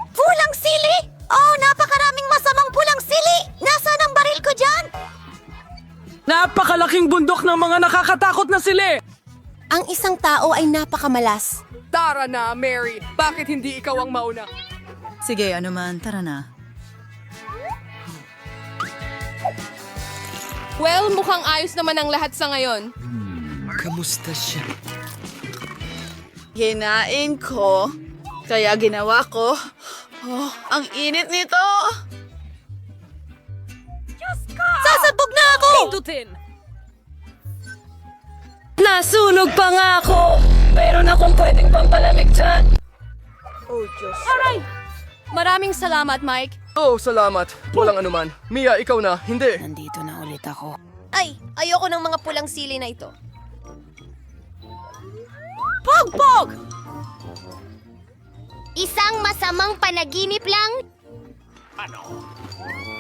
Pulang sili? Oh, napakaraming masamang pulang sili! Nasaan ang baril ko dyan? Napakalaking bundok ng mga nakakatakot na sili! Ang isang tao ay napakamalas. Tara na, Mary. Bakit hindi ikaw ang mauna? Sige, ano man, tara na. Well, mukhang ayos naman ang lahat sa ngayon. Kamusta siya? Hinain ko, kaya ginawa ko. Oh, ang init nito! Sasabog na ako! Nasunog pa nga ako! Meron akong pwedeng pampalamig dyan. Oh, Diyos. Maraming salamat, Mike. Oh, salamat. Walang anuman. Mia, ikaw na. Hindi. Nandito na ulit ako. Ay, ayoko ng mga pulang sili na ito. Pog! Isang masamang panaginip lang?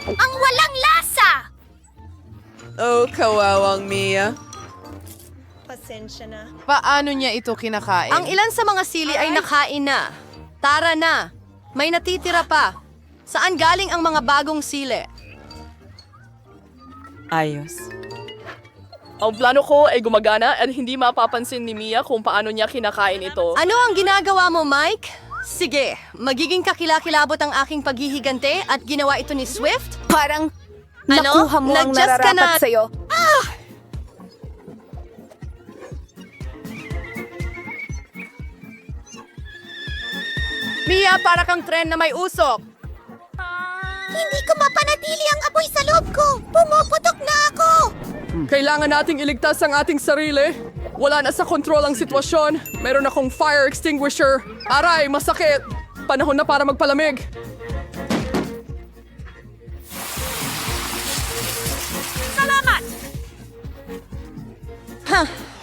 Ang walang lasa! Oh, kawawang Mia. Paano niya ito kinakain? Ang ilan sa mga sili ay nakain na. Tara na. May natitira pa. Saan galing ang mga bagong sili? Ayos. Ang plano ko ay gumagana at hindi mapapansin ni Mia kung paano niya kinakain ito. Ano ang ginagawa mo, Mike? Sige, magiging kakilakilabot ang aking paghihigante at ginawa ito ni Swift? Parang Ano? nakuha mo ang Nag-just ka nararapat na. sa'yo. Mia, para kang tren na may usok. Hindi ko mapanatili ang apoy sa loob ko! Pumuputok na ako! Kailangan nating iligtas ang ating sarili. Wala na sa kontrol ang sitwasyon. Meron akong fire extinguisher. Aray, masakit. Panahon na para magpalamig.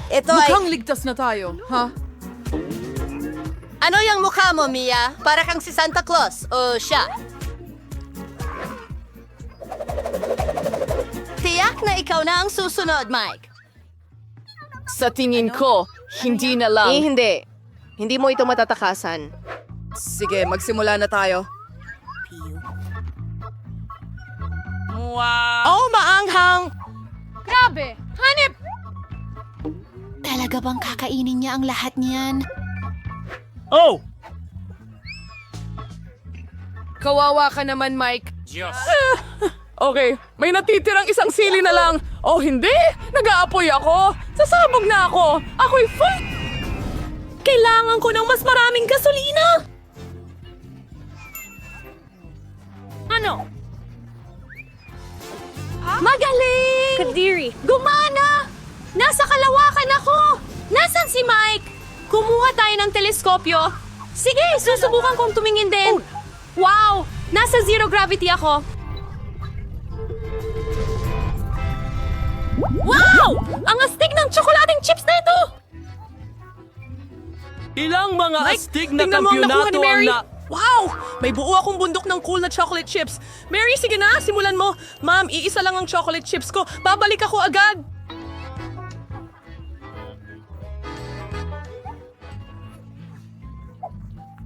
Ito ay... Mukhang ligtas na tayo, ha? Ano yung mukha mo, Mia? Para kang si Santa Claus. O siya? Tiyak na ikaw na ang susunod, Mike. Sa tingin ko, hindi na lang. Hindi. Hindi mo ito matatakasan. Sige, magsimula na tayo. Oh, maanghang! Grabe! Hanip! Talaga bang kakainin niya ang lahat niyan? Oh! Kawawa ka naman, Mike. Okay, may natitirang isang sili na lang. Oh, hindi! Nag-aapoy ako! Sasabog na ako! Ako'y full! Kailangan ko ng mas maraming gasolina! Ano? Magaling! Kadiri! Gumana! Nasa kalawakan ako! Nasaan si Mike? Kumuha tayo ng teleskopyo. Sige, susubukan kong tumingin din. Wow! Nasa zero gravity ako. Wow! Ang astig ng tsokolating chips na ito! Ilang mga astig na tingnan mo ang nakuha kampyonato ni ang Mary. na... Wow! May buo akong bundok ng cool na chocolate chips. Mary, sige na, simulan mo. Ma'am, iisa lang ang chocolate chips ko. Babalik ako agad.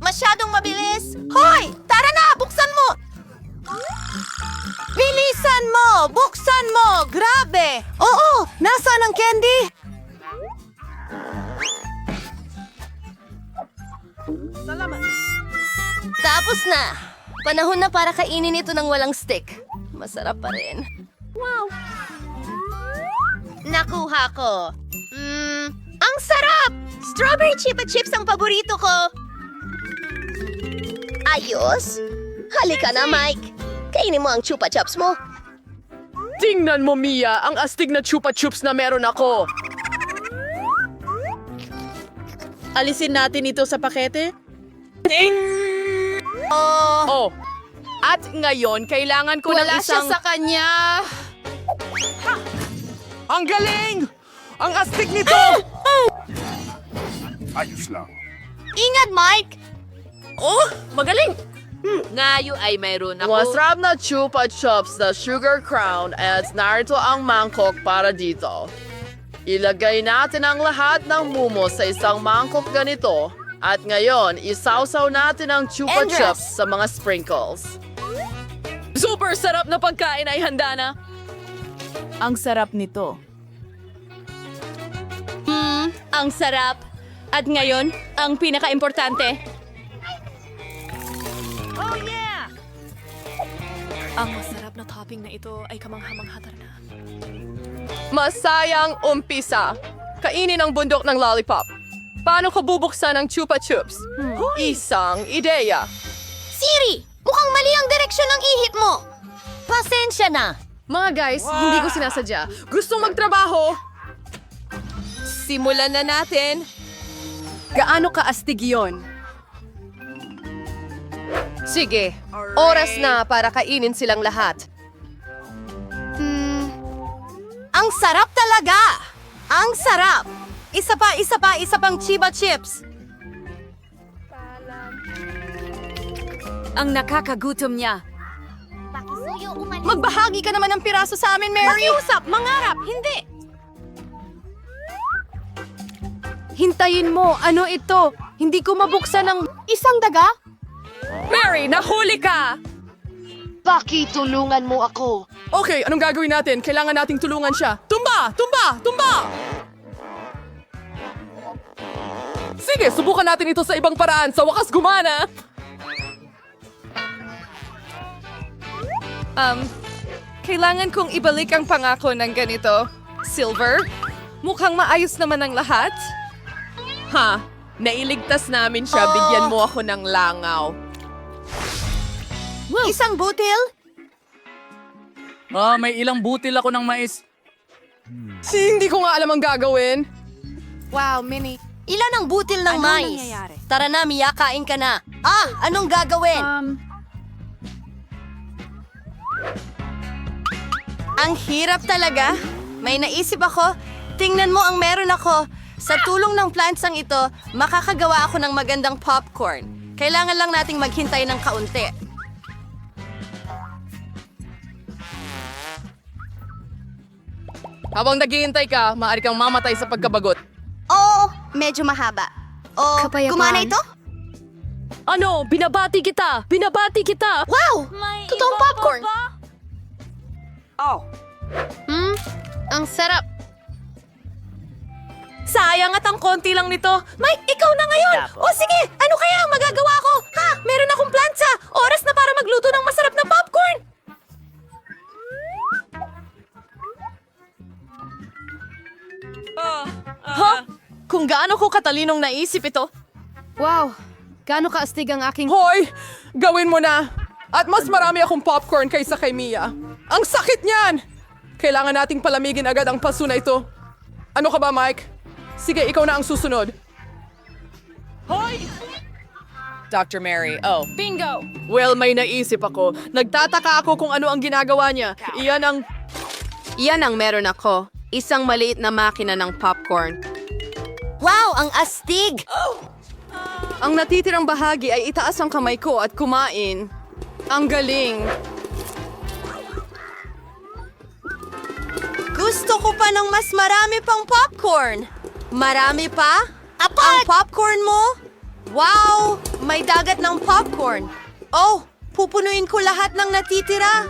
Masyadong mabilis! Hoy! Tara na! Buksan mo! Bilisan mo! Buksan mo! Grabe! Oo! Nasaan ang candy? Tapos na. Panahon na para kainin ito ng walang stick. Masarap pa rin. Wow! Nakuha ko. Ang sarap! Strawberry Chupa Chips ang paborito ko. Ayos? Halika na, Mike. Kainin mo ang Chupa Chups mo. Tingnan mo, Mia, ang astig na chupa chups na meron ako. Alisin natin ito sa pakete. Oh. At ngayon, kailangan ko ng Wala siya isang... sa kanya. Ang galing! Ang astig nito! Ingat, Mike! Oh, magaling! Ngayon ay mayroon ako. Masarap na chupa chups na sugar crown at narito ang mangkok para dito. Ilagay natin ang lahat ng mumo sa isang mangkok ganito At ngayon, isawsaw natin ang chupa Andres! chups sa mga sprinkles. Super sarap na pagkain ay handa na. Ang sarap nito. Ang sarap. At ngayon, ang pinaka-importante. Ang masarap na topping na ito ay kamangha-mangha na. Masayang umpisa. Kainin ang bundok ng lollipop. Paano ko bubuksan ang chupa chups? Isang ideya. Siri, mukhang mali ang direksyon ng ihip mo. Pasensya na. Mga guys, hindi ko sinasadya. Gustong magtrabaho. Simulan na natin. Gaano kaastig yon? Sige, oras na para kainin silang lahat. Ang sarap talaga. Ang sarap. Isa pang Chiba chips. Ang nakakagutom niya. Magbahagi ka naman ng piraso sa amin, Mary. Makiusap, mangarap, hindi. Hintayin mo, ano ito? Hindi ko mabuksan ng isang daga? Mary, nahuli ka! Pakitulungan mo ako. Okay, anong gagawin natin? Kailangan nating tulungan siya. Tumba! Tumba! Tumba! Sige, subukan natin ito sa ibang paraan. Sa wakas gumana. Kailangan kong ibalik ang pangako ng ganito. Silver, mukhang maayos naman ang lahat. Ha, nailigtas namin siya. Bigyan mo ako ng langaw. Isang butil? May ilang butil ako ng mais. Hindi ko nga alam ang gagawin. Wow, Minnie. Ilan ang butil ng mais? Tara na, Mia, kain ka na. Anong gagawin? Ang hirap talaga. May naisip ako. Tingnan mo ang meron ako. Sa tulong ng plantsang ito, makakagawa ako ng magandang popcorn. Kailangan lang nating maghintay ng kaunti. Habang naghihintay ka, maaari kang mamatay sa pagkabagot. Oo, medyo mahaba. Gumana ito? Ano? Binabati kita! Binabati kita! Wow! Totoong popcorn! Ang sarap. Sayang at ang konti lang nito. Mike, ikaw na ngayon! O sige, ano kaya ang magagawa ko? Ha? Meron akong plancha! Oras na para magluto ng masarap na popcorn! Kung gaano ko katalinong naisip ito. Wow, gaano kaastig ang aking... Hoy! Gawin mo na! At mas marami akong popcorn kaysa kay Mia. Ang sakit niyan! Kailangan nating palamigin agad ang paso na ito. Ano ka ba, Mike? Sige, ikaw na ang susunod. Dr. Mary, oh. Bingo! Well, may naisip ako. Nagtataka ako kung ano ang ginagawa niya. Iyan ang meron ako. Isang maliit na makina ng popcorn. Wow, ang astig! Ang natitirang bahagi ay itaas ang kamay ko at kumain. Ang galing. Gusto ko pa ng mas marami pang popcorn. Marami pa? Ang popcorn mo? Wow! May dagat ng popcorn. Oh, pupunuin ko lahat ng natitira.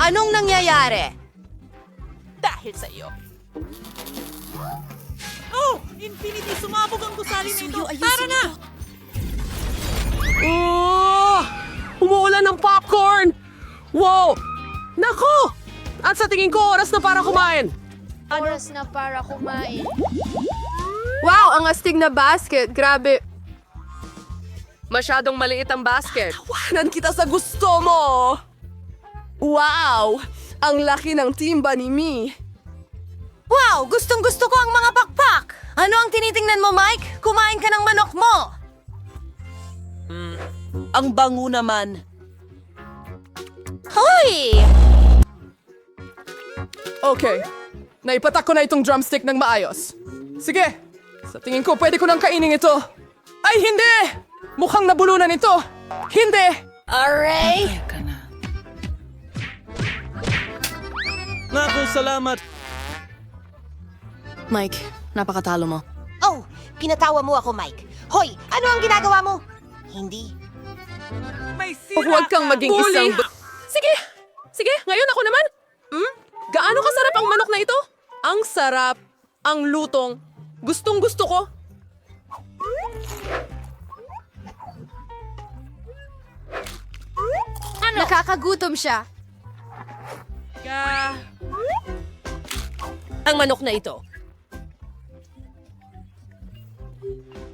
Anong nangyayari? Dahil sa iyo. Umuulan ng popcorn! Wow! Nako! At sa tingin ko, oras na para kumain. Oras na para kumain. Wow, ang astig na basket. Grabe. Masyadong maliit ang basket. Tawanan kita sa gusto mo. Wow! Ang laki ng timba ni Mi. Wow, gustong-gusto ko ang mga pakpak. Ano ang tinitingnan mo, Mike? Kumain ka ng manok mo. Ang bango naman. Hoy! Okay. Naipatak ko na itong drumstick ng maayos. Sige. Sa tingin ko, pwede ko nang kainin ito. Ay, hindi! Mukhang nabulunan ito. Hindi! Aray! Naku, salamat. Mike, napakatalo mo. Oh, pinatawa mo ako, Mike. Hoy, ano ang ginagawa mo? Hindi. Huwag kang maging isang... Sige! Sige, ngayon ako naman. Gaano kasarap ang manok na ito? Ang sarap. Ang lutong. Gustong gusto ko. Nakakagutom siya. Ang manok na ito.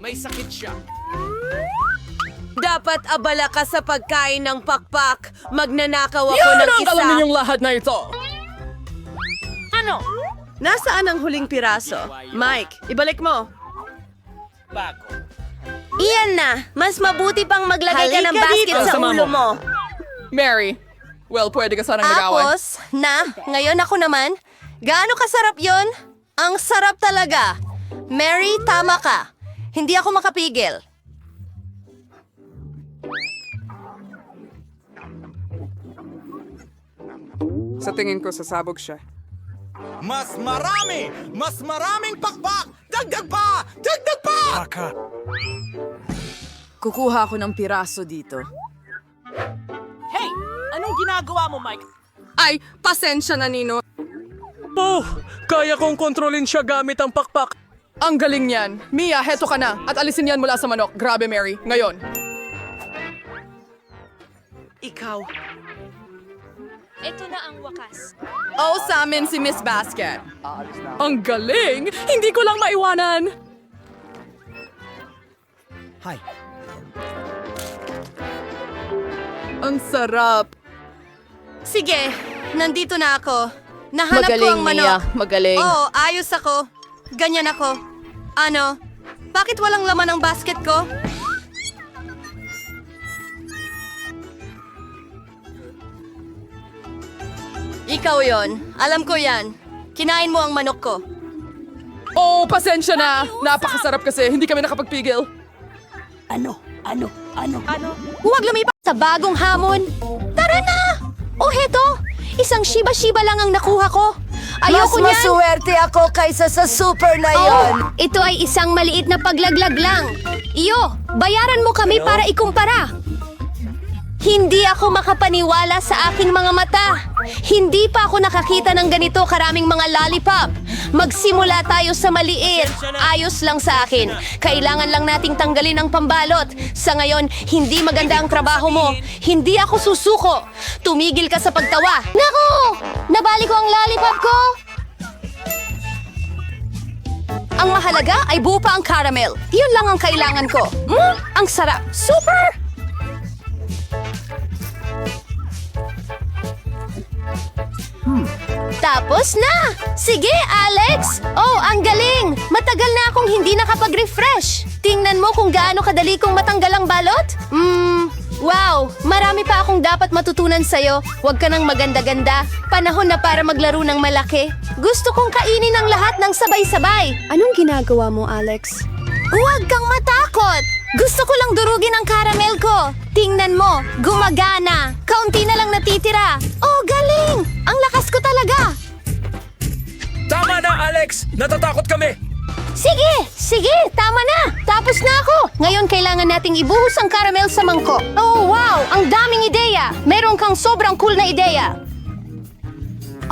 May sakit siya. Dapat abala ka sa pagkain ng pakpak. Magnanakaw ako Yan ng ang isa. alam ninyong lahat na ito. Nasaan ang huling piraso? Mike, ibalik mo. Iyan na. Mas mabuti pang maglagay ka ng basket sa Sama ulo mo. mo. Mary, well, pwede ka sanang nag-away. Tapos, ngayon ako naman. Gaano kasarap yon? Ang sarap talaga. Mary, tama ka. Hindi ako makapigil. Sa tingin ko, sasabog siya. Mas marami! Mas maraming pakpak! Dagdag pa! Dagdag pa! Kukuha ko ng piraso dito. Hey! Anong ginagawa mo, Mike? Ay, pasensya na, Nino. Oh, kaya kong kontrolin siya gamit ang pakpak. Ang galing niyan. Mia, heto ka na. At alisin yan mula sa manok. Grabe, Mary. Ngayon. Ikaw. Ito na ang wakas. Oh, sa amin si Miss Basket. Ang galing! Hindi ko lang maiwanan. Hi. Ang sarap. Sige, nandito na ako. Nahanap ko ang manok. Magaling. Oo, ayos ako. Ganyan ako. Ano? Bakit walang laman ang basket ko? Ikaw yon. Alam ko yan. Kinain mo ang manok ko. Oh, pasensya na. Napakasarap kasi. Hindi kami nakapagpigil. Huwag lumipas sa bagong hamon. Tara na! O heto, isang shiba-shiba lang ang nakuha ko. Ayoko niyan. Mas maswerte ako kaysa sa super na yon. Ito ay isang maliit na paglaglag lang. Iyo, bayaran mo kami para ikumpara. Hindi ako makapaniwala sa aking mga mata. Hindi pa ako nakakita ng ganito karaming mga lollipop. Magsimula tayo sa maliit. Ayos lang sa akin. Kailangan lang nating tanggalin ang pambalot. Sa ngayon, hindi maganda ang trabaho mo. Hindi ako susuko. Tumigil ka sa pagtawa. Naku! Nabali ko ang lollipop ko! Ang mahalaga ay buo pa ang caramel. Yun lang ang kailangan ko. Ang sarap. Super! Tapos na! Sige, Alex! Oh, ang galing! Matagal na akong hindi nakapag-refresh. Tingnan mo kung gaano kadali kong matanggal ang balot. Wow! Marami pa akong dapat matutunan sa'yo. Huwag ka nang maganda-ganda. Panahon na para maglaro ng malaki. Gusto kong kainin ang lahat ng sabay-sabay. Anong ginagawa mo, Alex? Huwag kang matakot! Gusto ko lang durugin ang caramel ko. Tingnan mo, gumagana. Kaunti na lang natitira. Oh, galing! Ang lakas ko talaga. Tama na, Alex! Natatakot kami! Sige, tama na. Tapos na ako. Ngayon kailangan nating ibuhos ang caramel sa mangkok. Oh, wow! Ang daming ideya. Meron kang sobrang cool na ideya.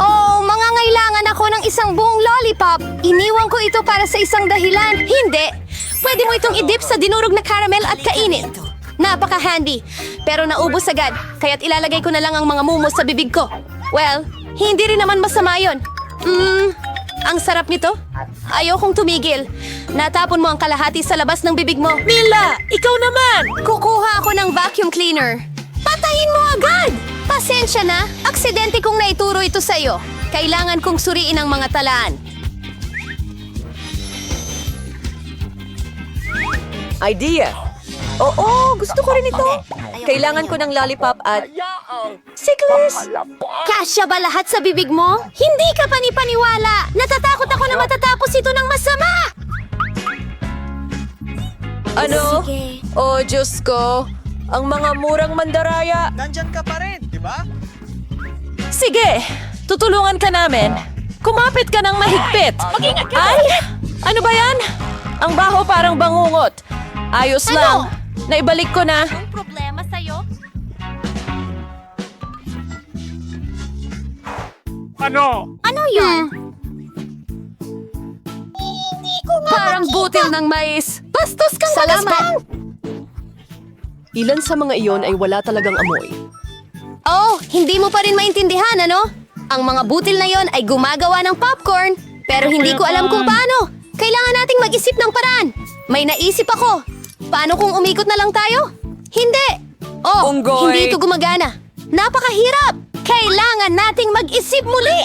Oh, mangangailangan ako ng isang buong lollipop. Iniwan ko ito para sa isang dahilan. Hindi. Pwede mo itong idip sa dinurog na caramel at kainin. Napaka-handy. Pero naubos agad, kaya't ilalagay ko na lang ang mga mumos sa bibig ko. Well, hindi rin naman masama yun. Ang sarap nito. Ayokong tumigil. Natapon mo ang kalahati sa labas ng bibig mo. Mila, ikaw naman! Kukuha ako ng vacuum cleaner. Patayin mo agad! Pasensya na, aksidente kong naituro ito sa'yo. Kailangan kong suriin ang mga talaan. Idea! Oo, gusto ko rin ito. Kailangan ko ng lollipop at... Siklers! Kasya ba lahat sa bibig mo? Hindi ka panipaniwala! Natatakot ako na matatapos ito ng masama! Ano? Oh, Diyos ko. Ang mga murang mandaraya. Nandyan ka pa rin, di ba? Sige, tutulungan ka namin. Kumapit ka ng mahigpit. Ay, ano ba yan? Ang baho parang bangungot. Ayos lang. Naibalik ko na. Anong problema sa'yo? Ano yun? Parang butil ng mais. Bastos kang Salamat. Ilan sa mga iyon ay wala talagang amoy. Oh, hindi mo pa rin maintindihan, ano? Ang mga butil na yon ay gumagawa ng popcorn, pero hindi ko alam kung paano. Kailangan nating mag-isip ng paraan. May naisip ako. Paano kung umikot na lang tayo? Hindi. Oh, Unggoy. hindi ito gumagana. Napakahirap. Kailangan nating mag-isip muli.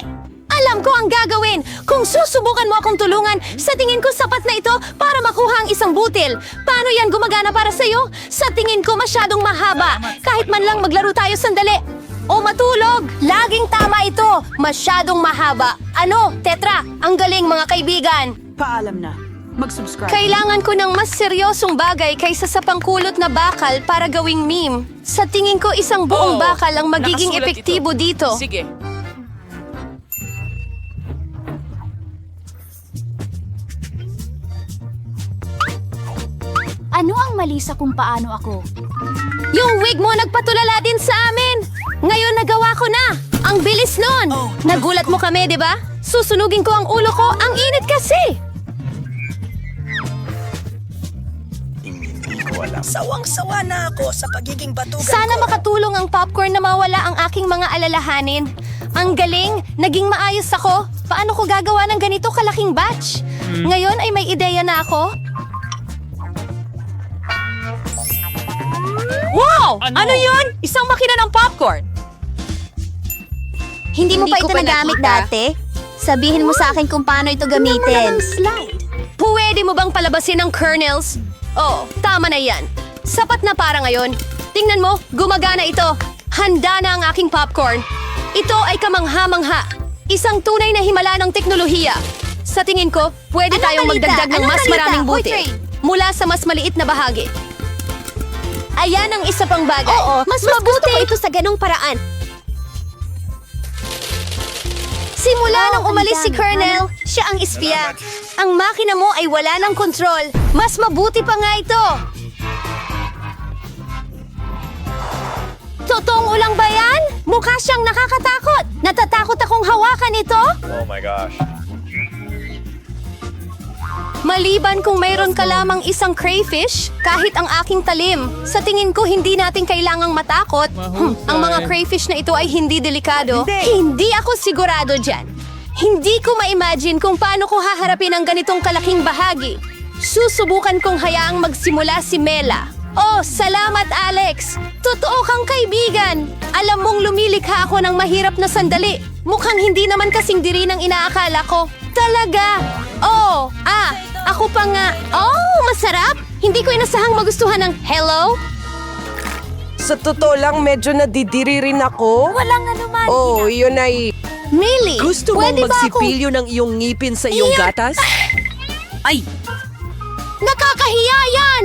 Alam ko ang gagawin. Kung susubukan mo akong tulungan, sa tingin ko sapat na ito para makuha ang isang butil. Paano yan gumagana para sa'yo? Sa tingin ko masyadong mahaba. Kahit man lang maglaro tayo sandali. O matulog. Laging tama ito. Masyadong mahaba. Ano, Tetra? Ang galing mga kaibigan. Paalam na. Mag-subscribe. Kailangan ko ng mas seryosong bagay kaysa sa pangkulot na bakal para gawing meme. Sa tingin ko isang buong bakal ang magiging Nakasulat epektibo ito. dito. Sige. Ano ang mali sa kung paano ako? Yung wig mo nagpatulala din sa amin! Ngayon nagawa ko na! Ang bilis nun! Nagulat mo kami, di ba? Susunugin ko ang ulo ko, ang init kasi! Sawang-sawa na ako sa pagiging batugan Sana makatulong ang popcorn na mawala ang aking mga alalahanin. Ang galing! Naging maayos ako! Paano ko gagawa ng ganito kalaking batch? Ngayon ay may ideya na ako. Wow! Ano yun? Isang makina ng popcorn. Hindi mo pa ito nagamit dati? Sabihin mo sa akin kung paano ito gamitin. Pwede mo bang palabasin ang kernels? Oh, tama na yan. Sapat na para ngayon. Tingnan mo, gumagana ito. Handa na ang aking popcorn. Ito ay kamangha-mangha. Isang tunay na himala ng teknolohiya. Sa tingin ko, pwede tayong magdagdag ng mas maraming butil. Mula sa mas maliit na bahagi. Ayan ang isa pang bagay. Oo, mas mabuti ito sa ganong paraan. Simula nang umalis si Colonel, siya ang espiya. Ang makina mo ay wala ng kontrol. Mas mabuti pa nga ito. Totoong ulang ba yan? Mukha siyang nakakatakot. Natatakot akong hawakan ito. Maliban kung mayroon ka lamang isang crayfish, kahit ang aking talim, sa tingin ko hindi natin kailangang matakot. Ang mga crayfish na ito ay hindi delikado. Hindi ako sigurado dyan. Hindi ko ma-imagine kung paano ko haharapin ang ganitong kalaking bahagi. Susubukan kong hayaang magsimula si Mela. Oh, salamat Alex! Totoo kang kaibigan! Alam mong lumilikha ako ng mahirap na sandali. Mukhang hindi naman kasing diri ng inaakala ko. Talaga! Oh, ako pa nga. Oh, masarap! Hindi ko inasahang magustuhan ng hello? Sa totoo lang, medyo nadidiri rin ako. Walang anuman. Oh, yun ay... Millie, Gusto mong pwede ba akong... magsipilyo ng iyong ngipin sa iyong gatas? Ay! Nakakahiya yan!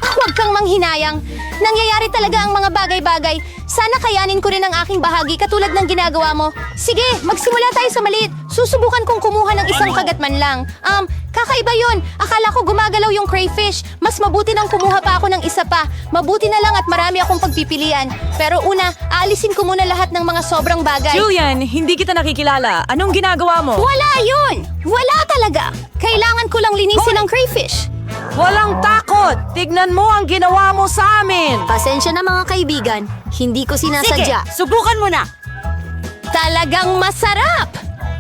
Huwag kang manghinayang. Nangyayari talaga ang mga bagay-bagay. Sana kayanin ko rin ang aking bahagi katulad ng ginagawa mo. Sige, magsimula tayo sa maliit. Susubukan kong kumuha ng isang kagat man lang. Kakaiba yun. Akala ko gumagalaw yung crayfish. Mas mabuti nang kumuha pa ako ng isa pa. Mabuti na lang at marami akong pagpipilian. Pero una, aalisin ko muna lahat ng mga sobrang bagay. Julian, hindi kita nakikilala. Anong ginagawa mo? Wala yun! Wala talaga! Kailangan ko lang linisin ang crayfish. Walang takot! Tignan mo ang ginawa mo sa amin! Pasensya na mga kaibigan. Hindi ko sinasadya. Subukan mo na! Talagang masarap!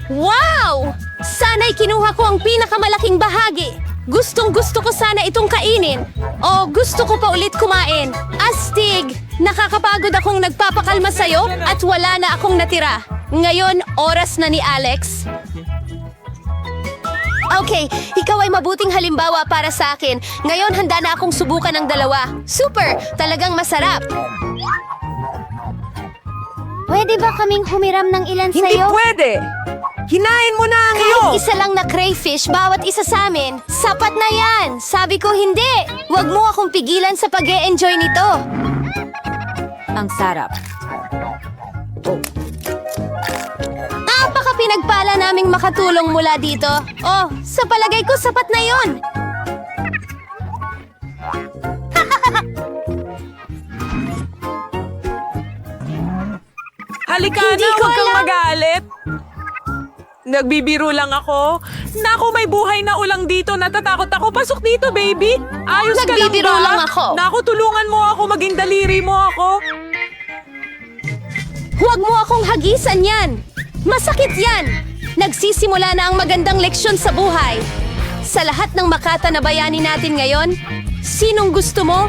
Wow! Sana'y kinuha ko ang pinakamalaking bahagi. Gustong-gusto ko sana itong kainin. O gusto ko pa ulit kumain. Astig! Nakakapagod akong nagpapakalma sa'yo at wala na akong natira. Ngayon, oras na ni Alex. Okay, ikaw ay mabuting halimbawa para sa akin. Ngayon, handa na akong subukan ng dalawa. Super! Talagang masarap. Pwede ba kaming humiram ng ilan Hindi sa'yo? pwede! Hinain mo na ang iyo! Kahit isa lang na crayfish, bawat isa sa amin. Sapat na yan! Sabi ko hindi! Huwag mo akong pigilan sa pag-e-enjoy nito. Ang sarap. Napaka-pinagpala naming makatulong mula dito. Oh, sa palagay ko sapat na yon. Halika Hindi na, ko huwag kang alam. magalit. Nagbibiro lang ako. Naku, may buhay na ulang dito. Natatakot ako. Pasok dito, baby. Ayos ka lang ba? Nagbibiro lang ako. Naku, tulungan mo ako. Maging daliri mo ako. Huwag mo akong hagisan yan! Masakit yan! Nagsisimula na ang magandang leksyon sa buhay. Sa lahat ng Makata na bayani natin ngayon, sinong gusto mo?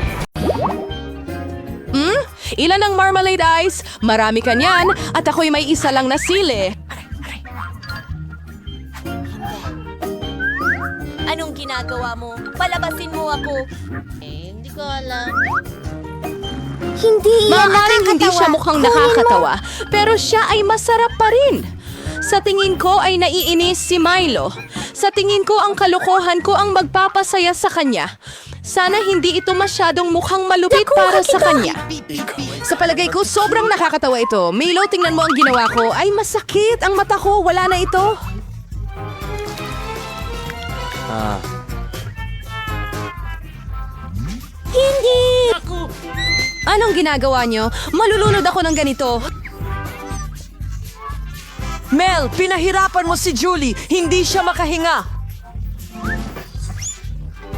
Ilan ang marmalade ice? Marami ka niyan at ako'y may isa lang na sili. Anong ginagawa mo? Palabasin mo ako. Hindi yan Maaaring hindi siya mukhang nakakatawa, pero siya ay masarap pa rin. Sa tingin ko ay naiinis si Milo. Sa tingin ko ang kalokohan ko ang magpapasaya sa kanya. Sana hindi ito masyadong mukhang malupit para sa kanya. Sa palagay ko, sobrang nakakatawa ito. Milo, tingnan mo ang ginawa ko. Ay, masakit. Ang mata ko, wala na ito. Hindi! Anong ginagawa niyo? Malulunod ako ng ganito. Mel, pinahirapan mo si Julie. Hindi siya makahinga.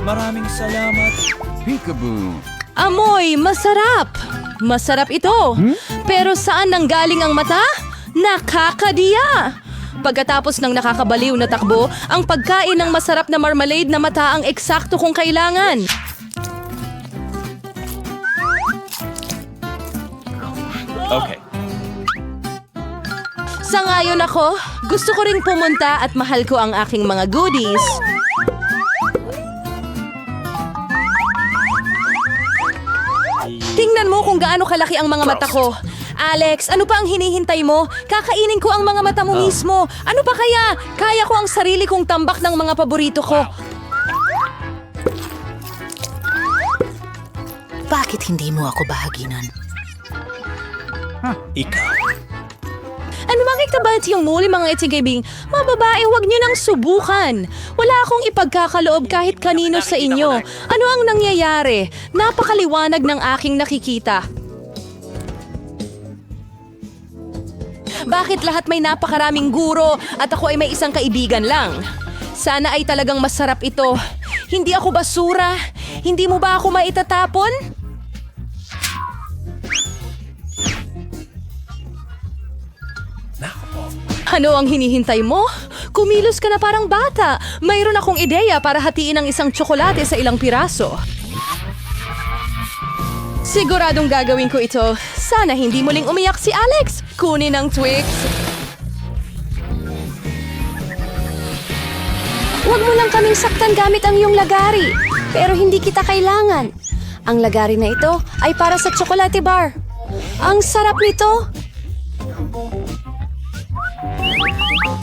Maraming salamat. Peekaboo. Amoy, masarap. Masarap ito. Pero saan nanggaling ang mata? Nakakadiya. Pagkatapos ng nakakabaliw na takbo, ang pagkain ng masarap na marmalade na mata ang eksakto kong kailangan. Okay. Sangayon ako, gusto ko ring pumunta at mahal ko ang aking mga goodies. Tingnan mo kung gaano kalaki ang mga mata ko. Alex, ano pa ang hinihintay mo? Kakainin ko ang mga mata mo mismo. Ano pa kaya? Kaya ko ang sarili kong tambak ng mga paborito ko. Bakit hindi mo ako bahaginan? Ikaw. Ano makikabait yung muli mga itigibing? Mga babae, huwag niyo nang subukan. Wala akong ipagkakaloob kahit kanino sa inyo. Ano ang nangyayari? Napakaliwanag ng aking nakikita. Bakit lahat may napakaraming guro at ako ay may isang kaibigan lang? Sana ay talagang masarap ito. Hindi ako basura. Hindi mo ba ako maitatapon? Ano ang hinihintay mo? Kumilos ka na parang bata. Mayroon akong ideya para hatiin ang isang tsokolate sa ilang piraso. Siguradong gagawin ko ito. Sana hindi muling umiyak si Alex. Kunin ang Twix. Huwag mo lang kaming saktan gamit ang iyong lagari. Pero hindi kita kailangan. Ang lagari na ito ay para sa chocolate bar. Ang sarap nito.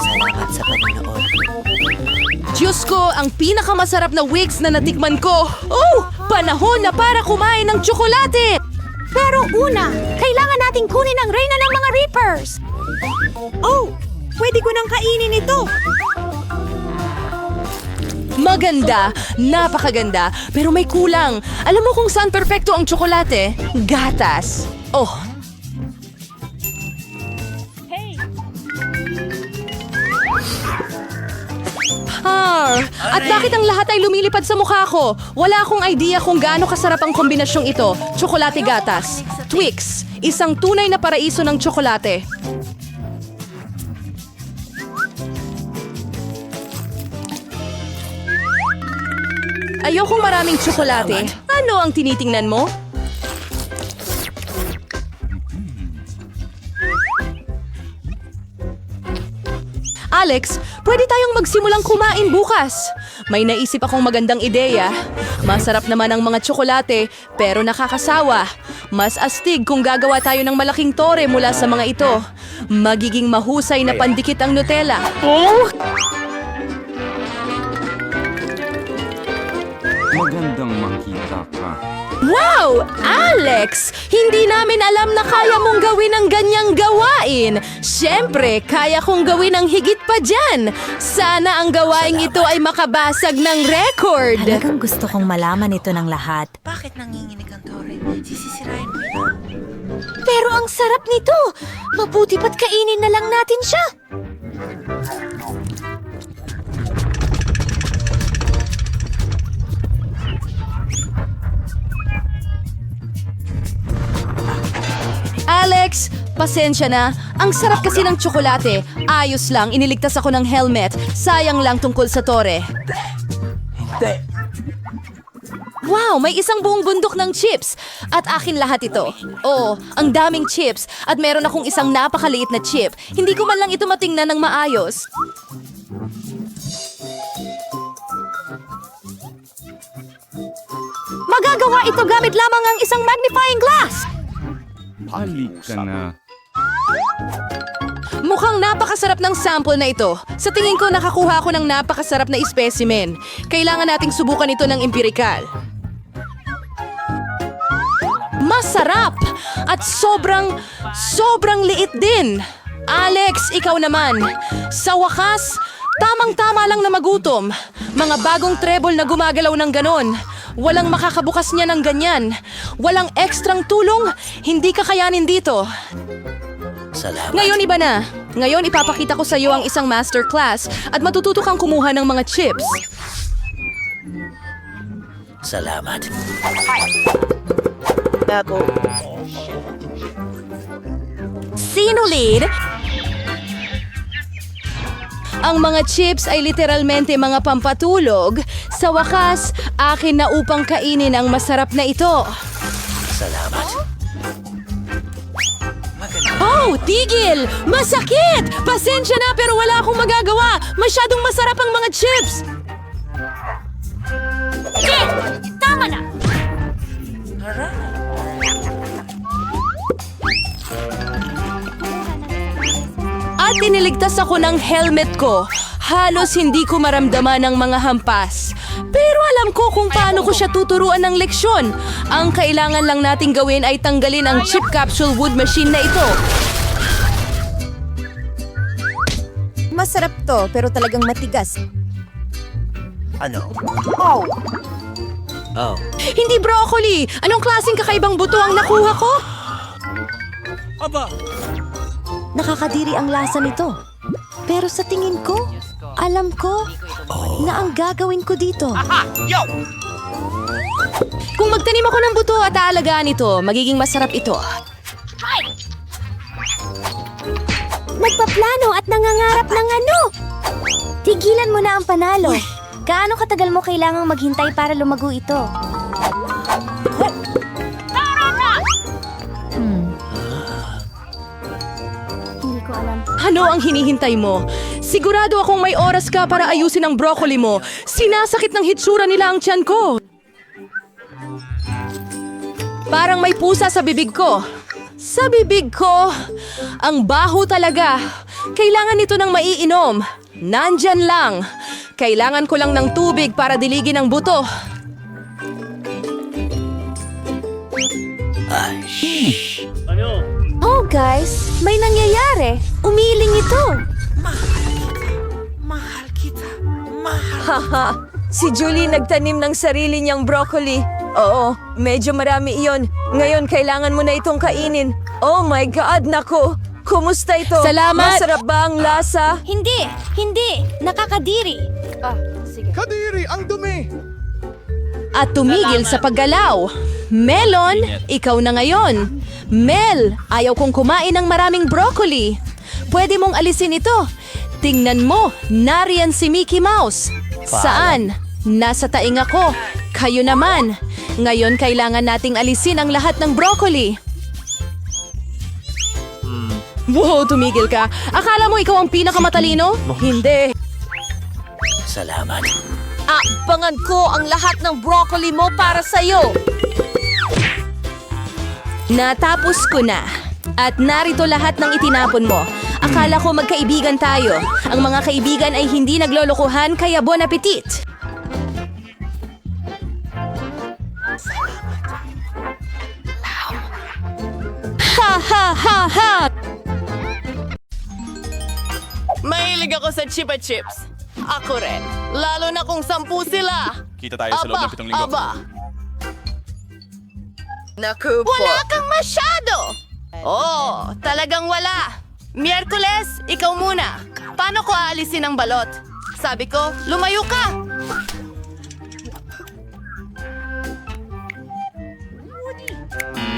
Salamat sa panonood. Diyos ko, ang pinakamasarap na Wix na natikman ko. Oh, panahon na para kumain ng tsokolate. Pero una, kailangan nating kunin ang reyna ng mga Reapers. Oh, pwede ko nang kainin ito. Maganda, napakaganda, pero may kulang. Alam mo kung saan perpekto ang tsokolate? Gatas. Oh. At bakit ang lahat ay lumilipad sa mukha ko? Wala akong idea kung gaano kasarap ang kombinasyong ito. Tsokolate gatas. Twix, isang tunay na paraiso ng tsokolate. Ayokong maraming tsokolate. Ano ang tinitingnan mo? Alex, pwede tayong magsimulang kumain bukas. May naisip akong magandang ideya. Masarap naman ang mga tsokolate, pero nakakasawa. Mas astig kung gagawa tayo ng malaking tore mula sa mga ito. Magiging mahusay na pandikit ang Nutella. Magandang makita ka. Wow! Alex! Hindi namin alam na kaya mong gawin ang ganyang gawain. Siyempre, kaya kong gawin ang higit pa dyan. Sana ang gawaing ito ay makabasag ng record. Talagang gusto kong malaman ito ng lahat. Bakit nanginginig ang Tore? Sisisirain mo ito. Pero ang sarap nito! Mabuti pa't kainin na lang natin siya! Alex, pasensya na. Ang sarap kasi ng tsokolate. Ayos lang, iniligtas ako ng helmet. Sayang lang tungkol sa tore. Wow, may isang buong bundok ng chips. At akin lahat ito. Oo, ang daming chips. At meron akong isang napakaliit na chip. Hindi ko man lang ito matingnan ng maayos. Magagawa ito gamit lamang ang isang magnifying glass. Halika na. Mukhang napakasarap ng sample na ito. Sa tingin ko, nakakuha ako ng napakasarap na specimen. Kailangan nating subukan ito ng empirikal. Masarap! At sobrang liit din. Alex, ikaw naman. Sa wakas, tamang-tama lang na magutom. Mga bagong treble na gumagalaw ng ganon. Walang makakabukas niya ng ganyan. Walang ekstrang tulong. Hindi kakayanin dito. Ngayon iba na. Ngayon ipapakita ko sa iyo ang isang masterclass at matututo kang kumuha ng mga chips. Salamat. Sino lead? Ang mga chips ay literalmente mga pampatulog. Sa wakas, akin na upang kainin ang masarap na ito. Salamat. Oh, tigil! Masakit! Pasensya na pero wala akong magagawa. Masyadong masarap ang mga chips. Tama na! At iniligtas ako ng helmet ko. Halos hindi ko maramdaman ang mga hampas. Pero alam ko kung paano ko siya tuturuan ng leksyon. Ang kailangan lang nating gawin ay tanggalin ang chip capsule wood machine na ito. Masarap to, pero talagang matigas. Ano? Oh. Oh. Hindi broccoli! Anong klaseng kakaibang buto ang nakuha ko? Aba, Nakakadiri ang lasa nito. Pero sa tingin ko, alam ko na ang gagawin ko dito. Kung magtanim ako ng buto at aalagaan ito, magiging masarap ito. Nagpaplano at nangangarap ng ano? Tigilan mo na ang panalo. Gaano katagal mo kailangang maghintay para lumago ito? Hindi ko alam. Ano ang hinihintay mo? Sigurado akong may oras ka para ayusin ang broccoli mo. Sinasakit ng hitsura nila ang tiyan ko. Parang may pusa sa bibig ko. Sa bibig ko, ang baho talaga. Kailangan nito ng maiinom. Nandyan lang. Kailangan ko lang ng tubig para diligin ang buto. Oh guys, may nangyayari. Umiling ito. Haha, si Julie nagtanim ng sarili niyang broccoli. Oo, medyo marami iyon. Ngayon, kailangan mo na itong kainin. Oh my God, naku! Kumusta ito? Salamat! Masarap ba ang lasa? Hindi! Nakakadiri. kadiri ang dumi. At tumigil sa paggalaw. Melon, ikaw na ngayon. Mel, ayaw kong kumain ng maraming broccoli. Pwede mong alisin ito. Tingnan mo, nariyan si Mickey Mouse. Saan? Nasa taing ako. Kayo naman. Ngayon kailangan nating alisin ang lahat ng broccoli. Wow, tumigil ka. Akala mo ikaw ang pinakamatalino? Hindi. Salamat. Abangan ko ang lahat ng broccoli mo para sa'yo. Natapos ko na. At narito lahat ng itinapon mo. Akala ko magkaibigan tayo. Ang mga kaibigan ay hindi naglolokohan, kaya bon appetit! Ha ha ha ha! Mahilig ako sa chipa chips. Ako rin. Lalo na kung 10 sila. Kita tayo sa loob ng 7 linggo. Naku po. Wala kang masyado! Oh, talagang wala. Miyerkules, ikaw muna. Paano ko aalisin ang balot? Sabi ko, lumayo ka!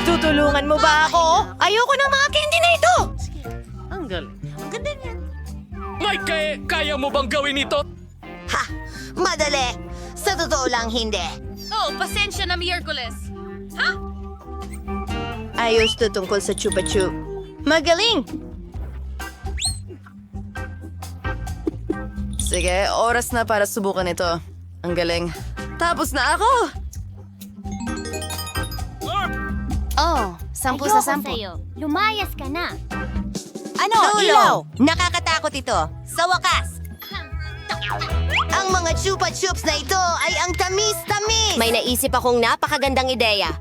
Tutulungan mo ba ako? Ayoko ng mga candy na ito! Mike, kaya mo bang gawin ito? Ha! Madali! Sa totoo lang, hindi. Oh, pasensya na, Miyerkules. Ayos to tungkol sa Chupa Chup. Magaling! Sige, oras na para subukan ito. Ang galing. Tapos na ako! Oh, 10 sa 10. Lumayas ka na. Ano? Ilaw! Nakakatakot ito. Sa wakas! Ang mga Chupa Chups na ito ay ang tamis-tamis! May naisip akong napakagandang ideya.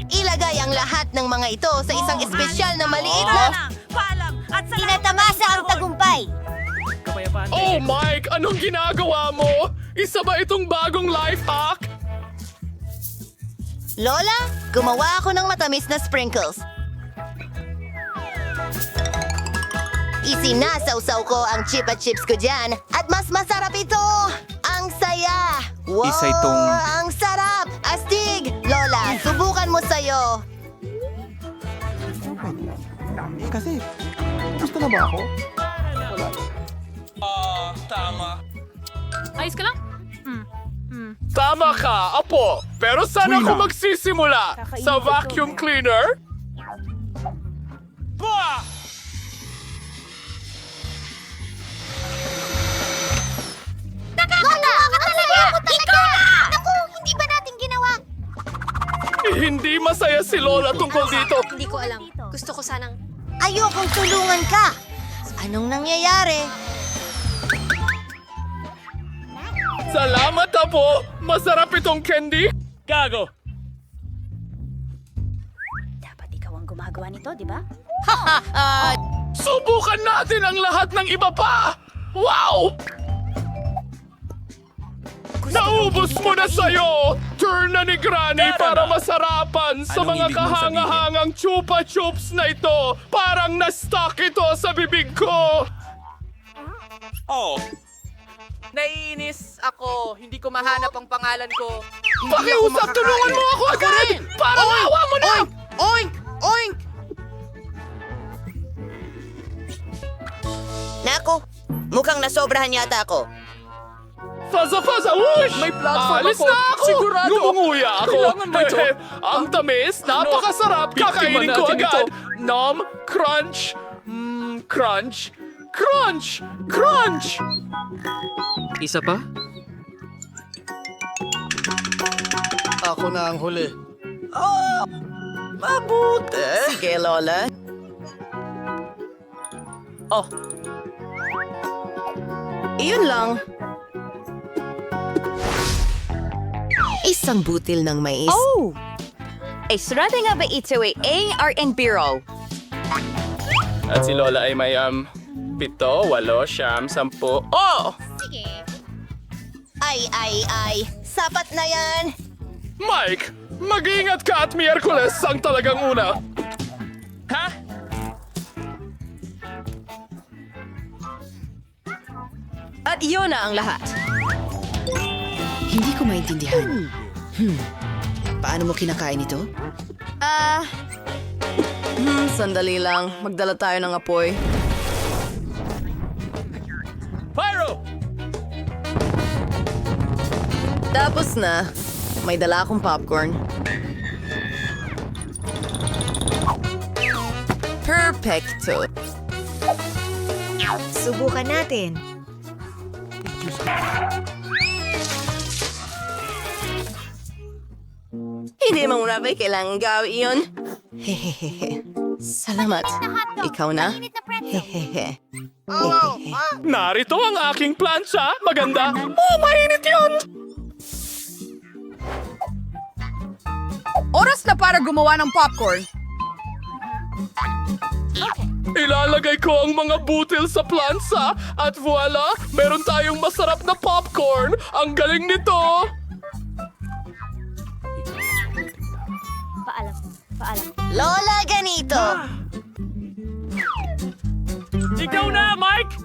Ilagay ang lahat ng mga ito sa isang espesyal na maliit na... Tinatamasa ang tagumpay! Oh, Mike! Anong ginagawa mo? Isa ba itong bagong life hack? Lola, gumawa ako ng matamis na sprinkles. Isinasawsaw ko ang Chupa Chips ko dyan at mas masarap ito! Ang saya! Wow! Isa itong- Ang sarap! Astig! Lola, subukan mo sa'yo! Kasi, gusto na ba ako? Ayos ka lang? Tama ka, Apo. Pero saan ako magsisimula? Sa vacuum cleaner? Bah! Lola! Ako talaga! Naku, hindi ba natin ginawa? Hindi masaya si Lola tungkol dito. Hindi ko alam. Gusto ko sanang... Ayokong tulungan ka! Anong nangyayari? Salamat, Apo. Masarap itong candy. Gago. Dapat ikaw ang gumagawa nito, di ba? Subukan natin ang lahat ng iba pa. Wow! Naubos mo na sa'yo! Turn na ni Granny para masarapan sa Anong mga ibig mong kahangahangang Chupa Chups na ito. Parang na-stuck ito sa bibig ko. Oh, Naiinis ako. Hindi ko mahanap ang pangalan ko. Pakiusap, tulungan mo ako agad! Parang awa mo na! Oink! Oink! Nako, mukhang nasobrahan yata ako. Faza, whoosh! May platform Alis ako. na ako! Sigurado. Lumunguya ako! Kailangan mo ito. Ang tamis, napakasarap! Biktima Kakainin ko natin agad! ito. Nom, crunch, crunch, crunch, crunch! Isa pa? Ako na ang huli. Mabuti. Sige, Lola. Oh. Iyon lang. Isang butil ng mais. Oh! Ay, sarado nga ba ito ay ARN Bureau? At si Lola ay may 7, 8, 9, 10. Oh! Ay. Sapat na yan. Mike, mag-iingat ka at Miyerkules ang talagang una. Ha? At iyon na ang lahat. Hindi ko maintindihan. Paano mo kinakain ito? Sandali lang. Magdala tayo ng apoy. Pyro! Tapos na. May dala akong popcorn. Perfecto. Subukan natin. Hindi mo muna ba kailangan gawin yun? Hehehe. Salamat. Ikaw na? Hehehe. Narito ang aking plancha. Maganda. Oh, mainit yun! Oras na para gumawa ng popcorn. Ilalagay ko ang mga butil sa plansa at voila, meron tayong masarap na popcorn. Ang galing nito! Lola, ganito. Ikaw na, Mike!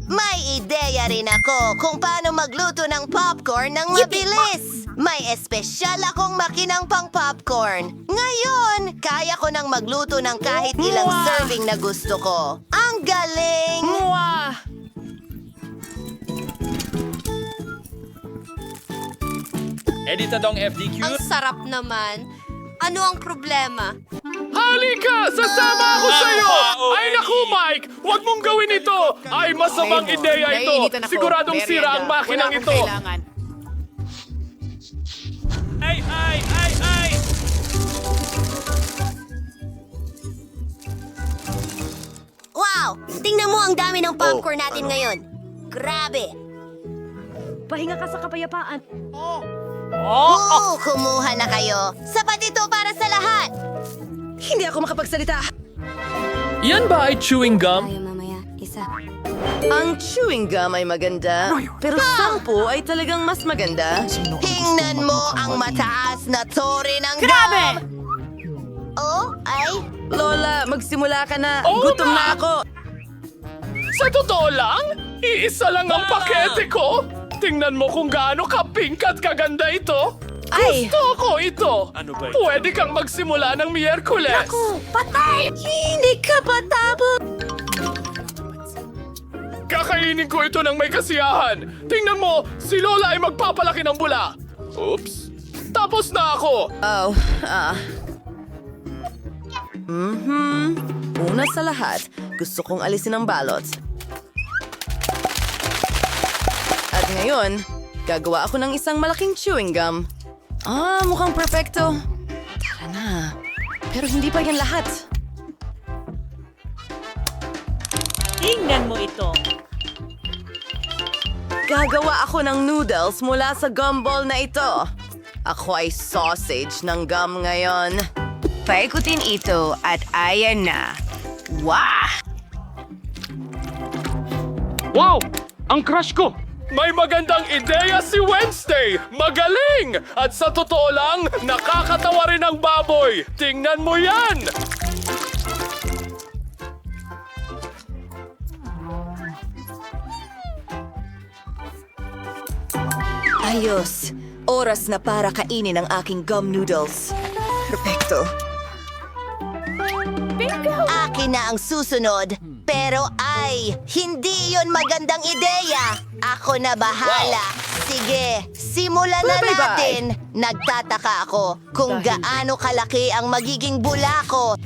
May ideya rin ako kung paano magluto ng popcorn ng mabilis. May espesyal akong makinang pang popcorn. Ngayon, kaya ko nang magluto ng kahit ilang serving na gusto ko. Ang galing! Editadong FDQ. Ang sarap naman. Ano ang problema? Halika! Sasama ako sa'yo! Ay naku, Mike! Huwag mong gawin ito! Ay, masamang ideya ito! Siguradong sira ang makinang ito! Ay! Wow! Tingnan mo ang dami ng popcorn natin ngayon. Grabe! Pahinga ka sa kapayapaan. Kumuha na kayo. Sapat ito para sa lahat. Hindi ako makapagsalita. Yan ba ay chewing gum? Mamaya, isa. Ang chewing gum ay maganda, pero 10 ay talagang mas maganda. Tingnan mo ang mataas na tore ng Grabe! Oh, ay... Lola, magsimula ka na. Oo Gutom nga. na ako. Sa totoo lang, iisa lang ang pakete ko. Tingnan mo kung gaano ka-pink at kaganda ito. Ay! Gusto ko ito. Ano ba? Pwede kang magsimula ng Miyerkules. Patay! Hindi ka patapos! Kakainin ko ito ng may kasiyahan. Tingnan mo, si Lola ay magpapalaki ng bula. Oops. Tapos na ako. Una sa lahat, gusto kong alisin ang balot. At ngayon, gagawa ako ng isang malaking chewing gum. Mukhang perfecto. Tara na. Pero hindi pa yan lahat. Tingnan mo ito. Gagawa ako ng noodles mula sa gumball na ito. Ako ay sausage ng gum ngayon. Paikutin ito at ayan na. Wow! Wow! Ang crush ko! May magandang ideya si Wednesday! Magaling! At sa totoo lang, nakakatawa rin ang baboy! Tingnan mo yan! Ayos. Oras na para kainin ang aking gum noodles. Perfecto. Akin na ang susunod. Pero ay, hindi yon magandang ideya. Ako na bahala. Sige, simulan na Bye-bye. natin. Nagtataka ako kung gaano kalaki ang magiging bula ko.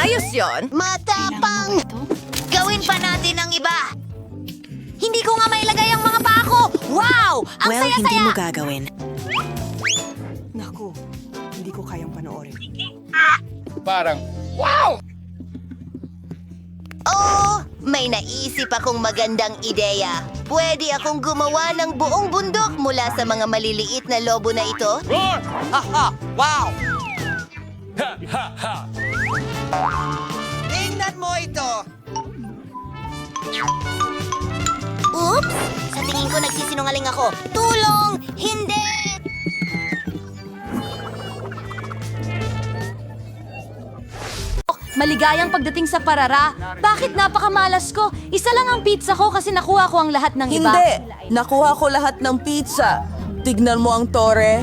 Ayos yon. Matapang! Gawin pa natin ang iba. Hindi ko nga mailagay ang mga paa ko. Wow! Ang saya-saya! gagawin. Parang, wow! Oh, may naisip akong magandang ideya. Pwede akong gumawa ng buong bundok mula sa mga maliliit na lobo na ito. Roar! Haha! Wow! Tingnan mo ito! Oops! Sa tingin ko nagsisinungaling ako. Tulong! Hindi! Maligayang pagdating sa parara. Bakit napakamalas ko? Isa lang ang pizza ko kasi nakuha ko ang lahat ng iba. Hindi. Nakuha ko lahat ng pizza. Tignan mo ang tore.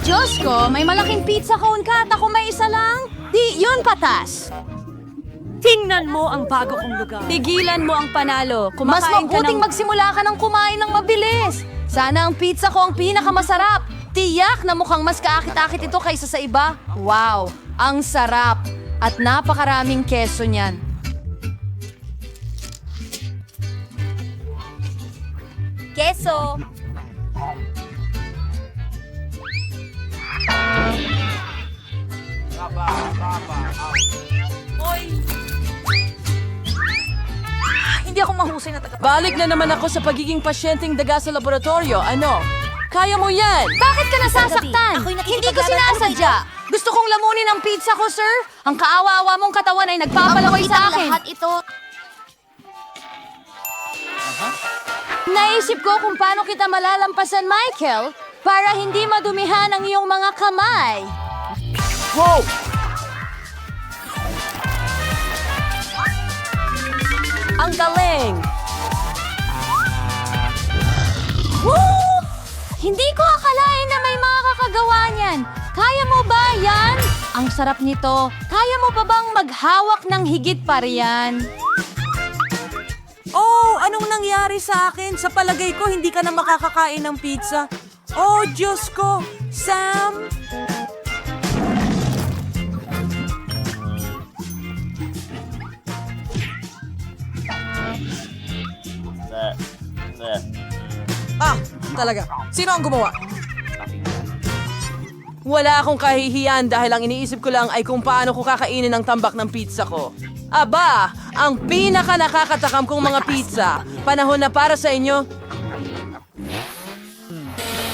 Diyos ko, may malaking pizza cone ka at ako may isa lang? Di, yun patas. Tingnan mo ang bago kong lugar. Tigilan mo ang panalo. Mas Kumakain ka mabuting ng... magsimula ka ng kumain ng mabilis. Sana ang pizza ko ang pinakamasarap. Tiyak na mukhang mas kaakit-akit ito kaysa sa iba. Wow, ang sarap. At napakaraming keso niyan. Keso. Hindi ako mahusay na taga... Balik na naman ako sa pagiging pasyenteng daga sa laboratorio. Ano? Kaya mo yan! Bakit ka nasasaktan? Hindi ko sinasadya. Gusto kong lamunin ang pizza ko, sir. Ang kaawa-awa mong katawan ay nagpapalaway sa akin. Lahat ito. Naisip ko kung paano kita malalampasan, Michael, para hindi madumihan ang iyong mga kamay. Wow! Ang galing! Woo! Hindi ko akalain na may mga kakagawa niyan. Kaya mo ba yan? Ang sarap nito. Kaya mo pa bang maghawak ng higit pa riyan? Oh, anong nangyari sa akin? Sa palagay ko, hindi ka na makakakain ng pizza. Oh, Diyos ko! Sam! Talaga. Sino ang gumawa? Wala akong kahihiyan dahil ang iniisip ko lang ay kung paano ko kakainin ang tambak ng pizza ko. Aba, ang pinaka nakakatakam kong mga pizza. Panahon na para sa inyo.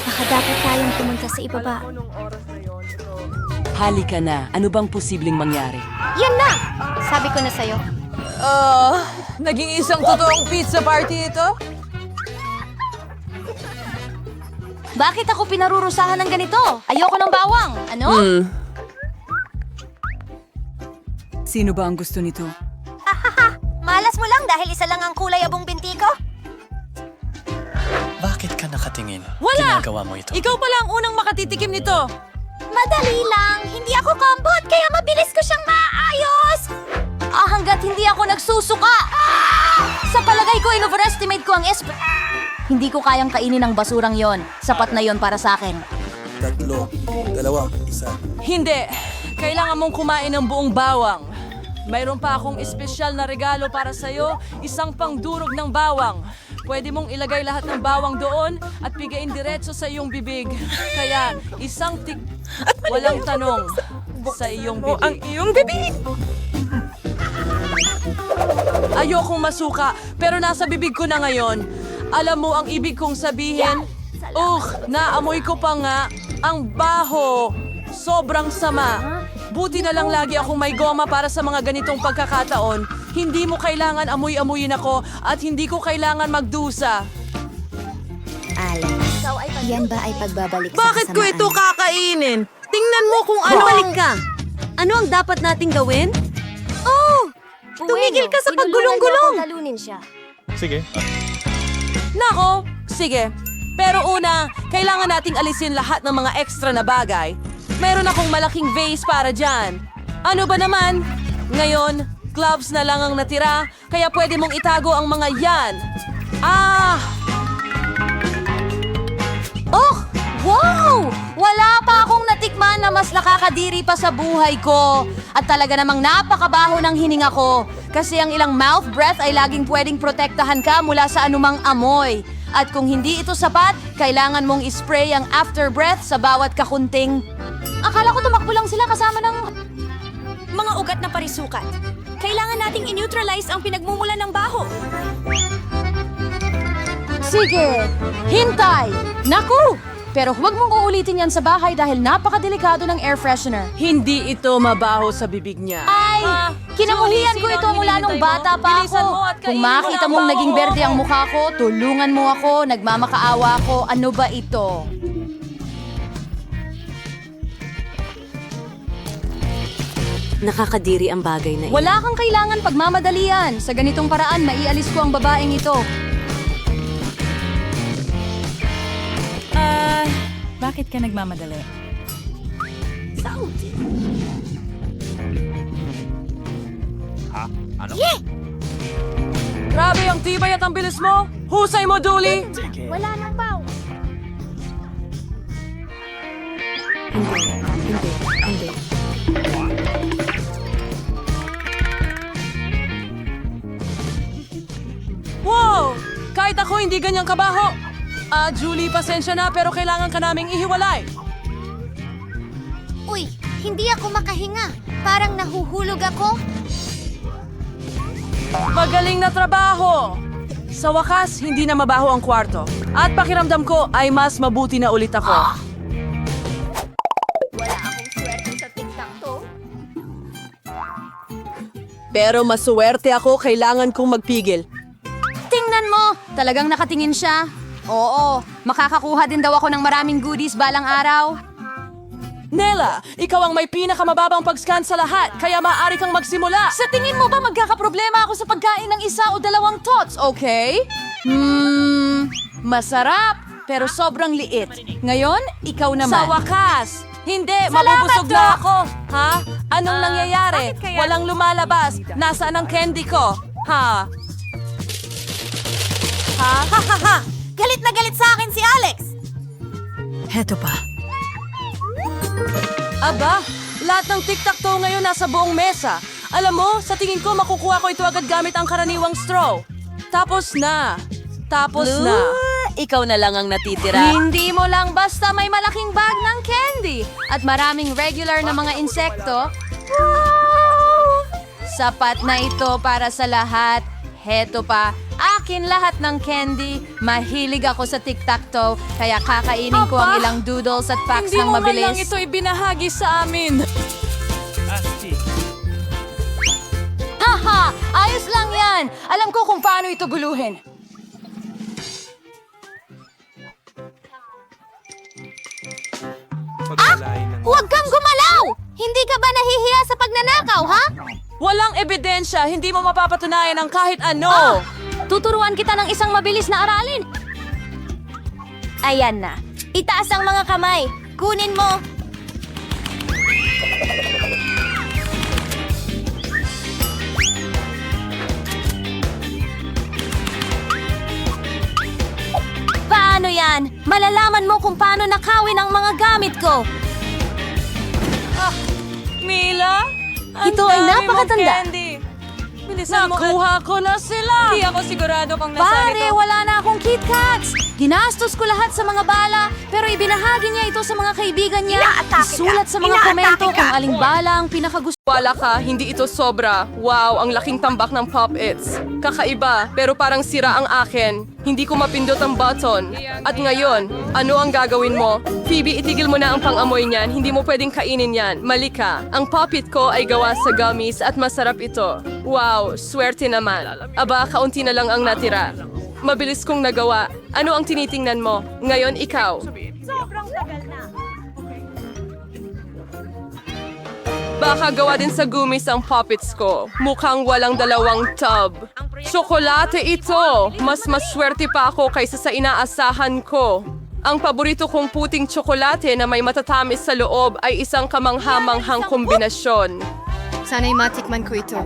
Baka dapat tayong pumunta sa ibaba. Halika na. Ano bang posibleng mangyari? Yan na! Sabi ko na sa'yo. Naging isang totoong pizza party ito? Bakit ako pinarurusahan ng ganito? Ayoko ng bawang. Ano? Sino ba ang gusto nito? Malas mo lang dahil isa lang ang kulay abong binti ko? Bakit ka nakatingin? Wala! Ginagawa mo ito. Ikaw pala ang unang makatitikim nito. Madali lang. Hindi ako kambot, kaya mabilis ko siyang maayos. Hanggat hindi ako nagsusuka. Sa palagay ko, in-overestimate ko ang Hindi ko kayang kainin ang basurang yon. Sapat na yon para sa akin. 3, 2, 1. Hindi. Kailangan mong kumain ng buong bawang. Mayroon pa akong espesyal na regalo para sa'yo, isang pangdurog ng bawang. Pwede mong ilagay lahat ng bawang doon at pigain diretso sa iyong bibig. Kaya, isang walang tanong sa iyong bibig. Ang iyong bibig! Ayokong masuka, pero nasa bibig ko na ngayon. Alam mo ang ibig kong sabihin? Naamoy ko pa nga. Ang baho. Sobrang sama. Buti na lang lagi akong may goma para sa mga ganitong pagkakataon. Hindi mo kailangan amoy-amoyin ako at hindi ko kailangan magdusa. Alan, yan ba ay pagbabalik Bakit ko ito kakainin? Tingnan mo kung ano. Balik ka. Ano ang dapat nating gawin? Tumigil ka sa paggulong-gulong! Talunin siya. Sige. Nako, sige. Pero una, kailangan nating alisin lahat ng mga extra na bagay. Mayroon akong malaking vase para dyan. Ano ba naman? Ngayon, gloves na lang ang natira, kaya pwede mong itago ang mga yan. Wow! Wala pa akong natikman na mas nakakadiri pa sa buhay ko. At talaga namang napakabaho ng hininga ko. Kasi ang ilang mouth breath ay laging pwedeng protektahan ka mula sa anumang amoy. At kung hindi ito sapat, kailangan mong ispray ang after breath sa bawat kakunting. Akala ko tumakbo lang sila kasama ng Mga ugat na parisukat. Kailangan nating i-neutralize ang pinagmumula ng baho. Sige, hintay! Naku! Pero huwag mong uulitin yan sa bahay dahil napakadelikado ng air freshener. Hindi ito mabaho sa bibig niya. Ay! Kinamuhian ko ito mula nung bata pa ako. Kung makita mong naging berde ang mukha ko, tulungan mo ako, nagmamakaawa ako. Ano ba ito? Nakakadiri ang bagay na Wala kang kailangan pagmamadalian. Sa ganitong paraan, maialis ko ang babaeng ito. Bakit ka nagmamadali? Grabe ang tibay at ang bilis mo! Husay mo, Dooley! Wala nang baho. Hindi. Wow! Kahit ako hindi ganyang kabaho. Julie, pasensya na pero kailangan ka naming ihiwalay. Uy, hindi ako makahinga. Parang nahuhulog ako. Magaling na trabaho! Sa wakas, hindi na mabaho ang kwarto. At pakiramdam ko ay mas mabuti na ulit ako. Wala akong swerte sa tiktak to. Pero masuwerte ako, kailangan kong magpigil. Tingnan Tingnan mo! Talagang nakatingin siya. Oo, makakakuha din daw ako ng maraming goodies balang araw. Nela, ikaw ang may pinakamababang pag-scan sa lahat, kaya maaari kang magsimula. Sa tingin mo ba magkakaproblema ako sa pagkain ng isa o dalawang tots, okay? Masarap, pero sobrang liit. Ngayon, ikaw naman. Sa wakas! Hindi, Salamat, mabubusog Doc! na ako. Ha? Anong nangyayari? Walang lumalabas. Nasaan ang candy ko? Ha? Ha? Galit na galit sa akin si Alex! Heto pa. Aba, lahat ng tic-tac-toe ngayon nasa buong mesa. Alam mo, sa tingin ko makukuha ko ito agad gamit ang karaniwang straw. Tapos na. Ikaw na lang ang natitira. Hindi mo lang basta may malaking bag ng candy at maraming regular na mga insekto. Wow! Sapat na ito para sa lahat. Heto pa, akin lahat ng candy. Mahilig ako sa tic-tac-toe, kaya kakainin ko ang ilang doodles at packs ng mabilis. Hindi mo man lang ito ibinahagi sa amin. Haha! Ayos lang yan! Alam ko kung paano ito guluhin. Huwag kang gumalaw! Hindi ka ba nahihiya sa pagnanakaw, ha? Walang ebidensya, hindi mo mapapatunayan ang kahit ano. Tuturuan kita ng isang mabilis na aralin. Ayan na. Itaas ang mga kamay. Kunin mo. Paano yan? Malalaman mo kung paano nakawin ang mga gamit ko. Mila? Ang Ito ay dami mong napakatanda. candy. Bilisan mo. Nakuha ko na sila. Hindi ako sigurado kung nasaan Pare, ito. wala na akong KitKats! Ginastos ko lahat sa mga bala, pero ibinahagi niya ito sa mga kaibigan niya. Isulat sa mga komento kung aling bala ang pinakagusto. Wala ka, hindi ito sobra. Wow, ang laking tambak ng Pop-Its. Kakaiba, pero parang sira ang akin. Hindi ko mapindot ang button. At ngayon, ano ang gagawin mo? Phoebe, itigil mo na ang pang-amoy niyan. Hindi mo pwedeng kainin yan. Mali ka. Ang Pop-It ko ay gawa sa gummies at masarap ito. Wow, swerte naman. Aba, kaunti na lang ang natira. Mabilis kong nagawa. Ano ang tinitingnan mo? Ngayon, ikaw. Baka gawa din sa gummies ang Pop-Its ko. Mukhang walang dalawang tub. Tsokolate ito! Mas maswerte pa ako kaysa sa inaasahan ko. Ang paborito kong puting tsokolate na may matatamis sa loob ay isang kamanghamanghang kombinasyon. Sana'y matikman ko ito.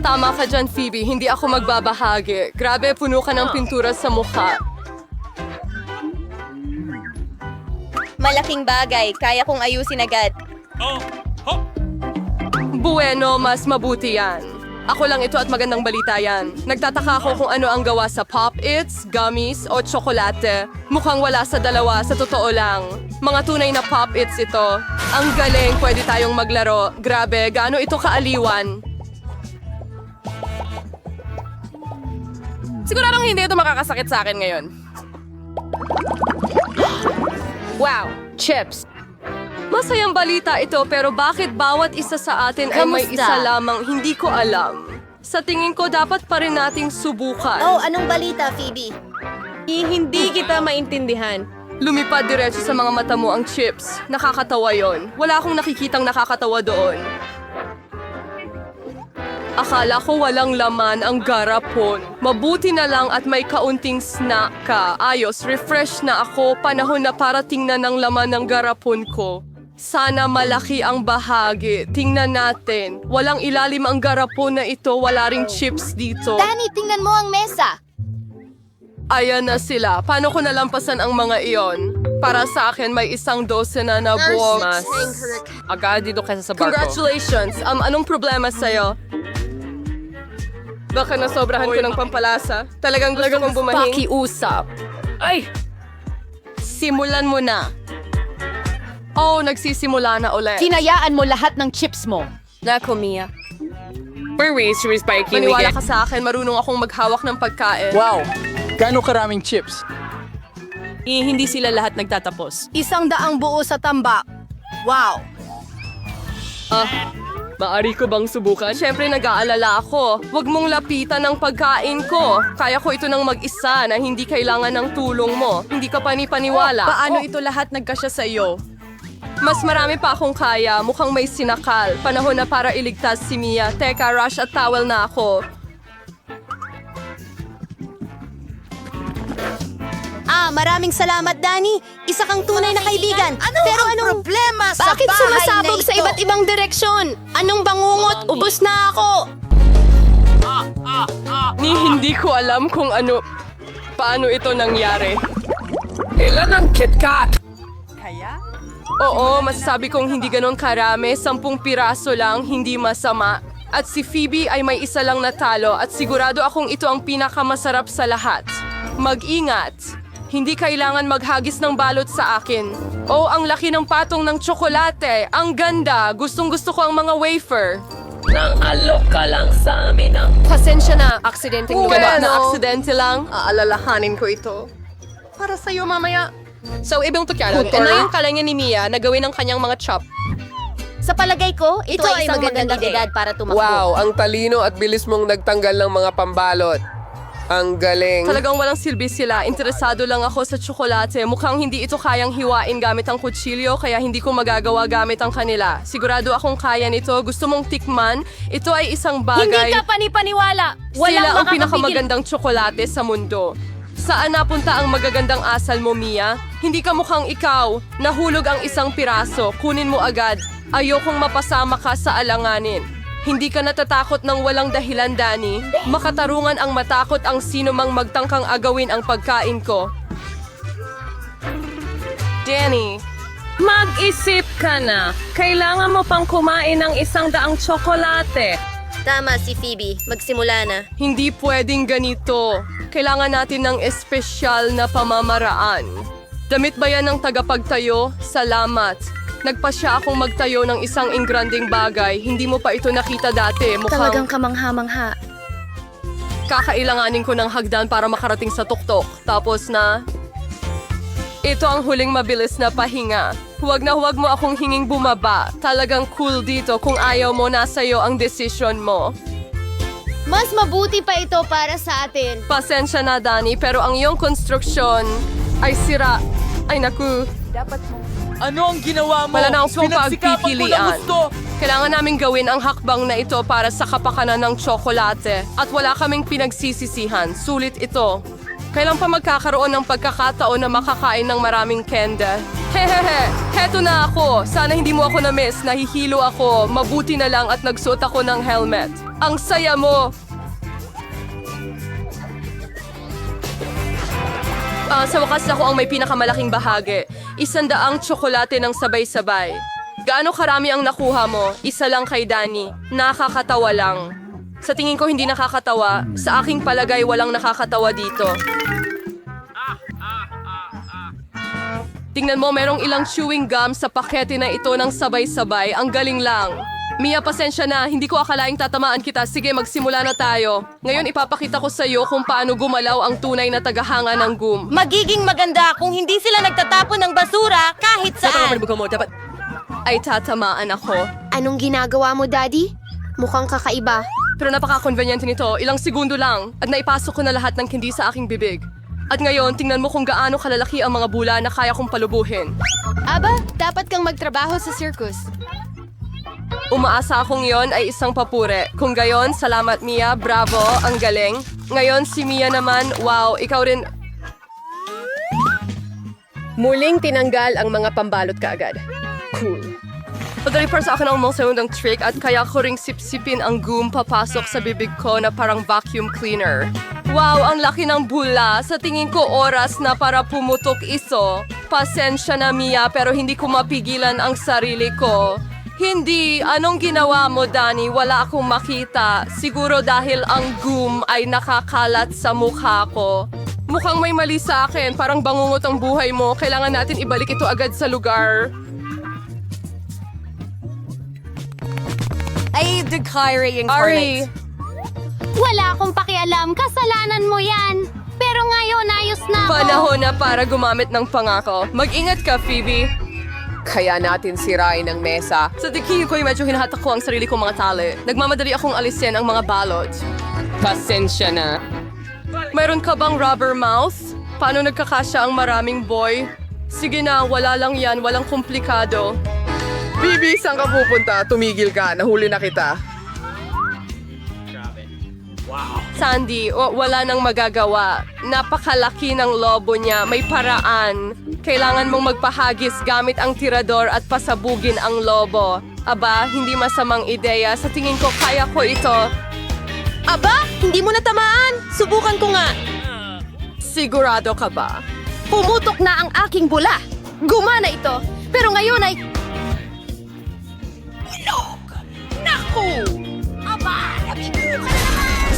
Tama ka dyan, Phoebe. Hindi ako magbabahagi. Grabe, puno ka ng pintura sa mukha. Malaking bagay. Kaya kong ayusin agad. Bueno, mas mabuti yan. Ako lang ito at magandang balita yan. Nagtataka ako kung ano ang gawa sa Pop-Its, gummies o tsokolate. Mukhang wala sa dalawa, sa totoo lang. Mga tunay na Pop-Its ito. Ang galing, pwede tayong maglaro. Grabe, gaano ito kaaliwan. Siguradong hindi ito makakasakit sa akin ngayon. Wow, chips. Masayang balita ito pero bakit bawat isa sa atin ay may Kamusta? isa lamang hindi ko alam. Sa tingin ko dapat pa rin nating subukan. Oh, anong balita, Phoebe? Hindi kita maintindihan. Lumipad diretso sa mga mata mo ang chips. Nakakatawa yon. Wala akong nakikitang nakakatawa doon. Akala ko walang laman ang garapon. Mabuti na lang at may kaunting snack ka. Ayos, refresh na ako. Panahon na para tingnan ang laman ng garapon ko. Sana malaki ang bahagi. Tingnan natin. Walang ilalim ang garapon na ito. Wala ring chips dito. Danny, tingnan mo ang mesa. Ayan na sila. Paano ko nalampasan ang mga iyon? Para sa akin, may 1 dosena na buwok. Agad dito kaysa sa barko. Congratulations! Anong problema sa'yo? Baka nasobrahan ko ng pampalasa. Talagang gusto kong bumahing. Pakiusap. Ay! Simulan mo na. Oh, nagsisimula na ulit. Hinayaan mo lahat ng chips mo. Nako, Mia. Maniwala Maniwala ka sa akin, marunong akong maghawak ng pagkain. Wow! Gaano karaming chips? Hindi sila lahat nagtatapos. 100 buo sa tambak. Wow. Maari ko bang subukan? Siyempre nag-aalala ako. Huwag mong lapitan ang pagkain ko. Kaya ko ito ng mag-isa na hindi kailangan ng tulong mo. Hindi ka panipaniwala. Paano ito lahat nagkasya sa iyo? Mas marami pa akong kaya. Mukhang may sinakal. Panahon na para iligtas si Mia. Teka, rush at towel na ako. Maraming salamat, Danny. Isa kang tunay na kaibigan. Pero anong problema sa Bakit bahay sumasabog na sa ito? iba't ibang direksyon? Anong bangungot? Ubus na ako! Hindi ko alam kung paano ito nangyari. Ilan ang KitKat? Oo, masasabi kong hindi ganon karami. 10 piraso lang, hindi masama. At si Phoebe ay may isa lang natalo at sigurado akong ito ang pinakamasarap sa lahat. Mag-ingat! Hindi kailangan maghagis ng balot sa akin. Oh, ang laki ng patong ng tsokolate. Ang ganda. Gustong-gusto ko ang mga wafer. Nang-alok ka lang sa amin ang... Pasensya na. Aksidenteng gawa na Bueno. aksidente lang. Aalalahanin ko ito. Para sa'yo mamaya. So, ibang tukyarong, ito na yung kalangan ni Mia na gawin ang kanyang mga chop. Sa palagay ko, ito ay isang magandang edad para tumakbo. Wow, ang talino at bilis mong nagtanggal ng mga pambalot. Ang galing. Talagang walang silbi sila. Interesado lang ako sa tsokolate. Mukhang hindi ito kayang hiwain gamit ang kutsilyo, kaya hindi ko magagawa gamit ang kanila. Sigurado akong kaya nito. Gusto mong tikman? Ito ay isang bagay. Hindi ka panipaniwala! Sila Walang ang makakapigil. pinakamagandang tsokolate sa mundo. Saan napunta ang magagandang asal mo, Mia? Hindi ka mukhang ikaw. Nahulog ang isang piraso. Kunin mo agad. Ayokong mapasama ka sa alanganin. Hindi ka natatakot ng walang dahilan, Danny. Makatarungan ang matakot ang sino mang magtangkang agawin ang pagkain ko. Danny, Mag-isip ka na. Kailangan mo pang kumain ng 100 tsokolate. Tama si Phoebe. Magsimula na. hindi pwedeng ganito. Kailangan natin ng espesyal na pamamaraan. Damit ba yan ng tagapagtayo? Salamat. Nagpasya akong magtayo ng isang ingranding bagay. Hindi mo pa ito nakita dati. Talagang Mukhang kamangha-mangha. kakailanganin ko ng hagdan para makarating sa tuktok. Tapos na... Ito ang huling mabilis na pahinga. Huwag na huwag mo akong hinging bumaba. Talagang cool dito. Kung ayaw mo, nasa iyo ang desisyon mo. Mas mabuti pa ito para sa atin. Pasensya na, Danny, pero ang iyong konstruksyon ay sira. Ay, naku. Ano ang ginawa mo? Wala na akong Pinagsikapan ko ng pagpipilian. gusto. Kailangan namin gawin ang hakbang na ito para sa kapakanan ng tsokolate. At wala kaming pinagsisisihan. Sulit ito. Kailan pa magkakaroon ng pagkakataon na makakain ng maraming kende? Hehehe, heto na ako. Sana hindi mo ako na-miss. Nahihilo ako. Mabuti na lang at nagsuot ako ng helmet. Ang saya mo! Sa wakas ako ang may pinakamalaking bahagi. 100 tsokolate ng sabay-sabay. Gaano karami ang nakuha mo? Isa lang kay Danny. Nakakatawa lang. Sa tingin ko hindi nakakatawa. Sa aking palagay walang nakakatawa dito. Tingnan mo, merong ilang chewing gum sa pakete na ito ng sabay-sabay. Ang galing lang. Mia, pasensya na. Hindi ko akalaing tatamaan kita. Sige, magsimula na tayo. Ngayon ipapakita ko sa iyo kung paano gumalaw ang tunay na tagahanga ng gum. Magiging maganda kung hindi sila nagtatapon ng basura kahit saan. Ay tatamaan ako. Anong ginagawa mo, Daddy? Mukhang kakaiba. Pero napaka-convenient nito. Ilang segundo lang at naipasok ko na lahat ng candy sa aking bibig. At ngayon, tingnan mo kung gaano kalalaki ang mga bula na kaya kong palubuhin. Aba, dapat kang magtrabaho sa circus. Umaasa akong yon ay isang papure. Kung gayon, salamat Mia, bravo, ang galing. Ngayon si Mia naman, wow, ikaw rin... Muling tinanggal ang mga pambalot kaagad. Cool. Padali para sa akin ang mga trick at kaya ko ring sipsipin ang gum papasok sa bibig ko na parang vacuum cleaner. Wow, ang laki ng bula. Sa tingin ko oras na para pumutok iso. Pasensya na Mia pero hindi ko mapigilan ang sarili ko. Hindi. Anong ginawa mo, Danny? Wala akong makita. Siguro dahil ang gum ay nakakalat sa mukha ko. Mukhang may mali sa akin. Parang bangungot ang buhay mo. Kailangan natin ibalik ito agad sa lugar. Ay, the Kyrie Ari, Wala akong pakialam. Kasalanan mo yan. Pero ngayon, ayos na ako. panahon na para gumamit ng pangako. Mag-ingat ka, Phoebe. Kaya natin sirain ang mesa. Sa tingin ko'y medyo hinahatak ko ang sarili kong mga tali. Nagmamadali akong alisin ang mga balot. Pasensya na. Mayroon ka bang rubber mouth? Paano nagkakasya ang maraming boy? Sige na, wala lang yan. Walang komplikado. Bibi, saan ka pupunta? Tumigil ka. Nahuli na kita. Sandy, wala nang magagawa. Napakalaki ng lobo niya. May paraan. Kailangan mong magpahagis gamit ang tirador at pasabugin ang lobo. Aba, hindi masamang ideya. Sa tingin ko, kaya ko ito. Aba, hindi mo natamaan. Subukan ko nga. Sigurado ka ba? Pumutok na ang aking bula. Gumana ito. Pero ngayon ay...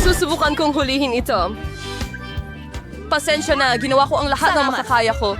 Susubukan kong hulihin ito. Pasensya na, ginawa ko ang lahat ng makakaya ko.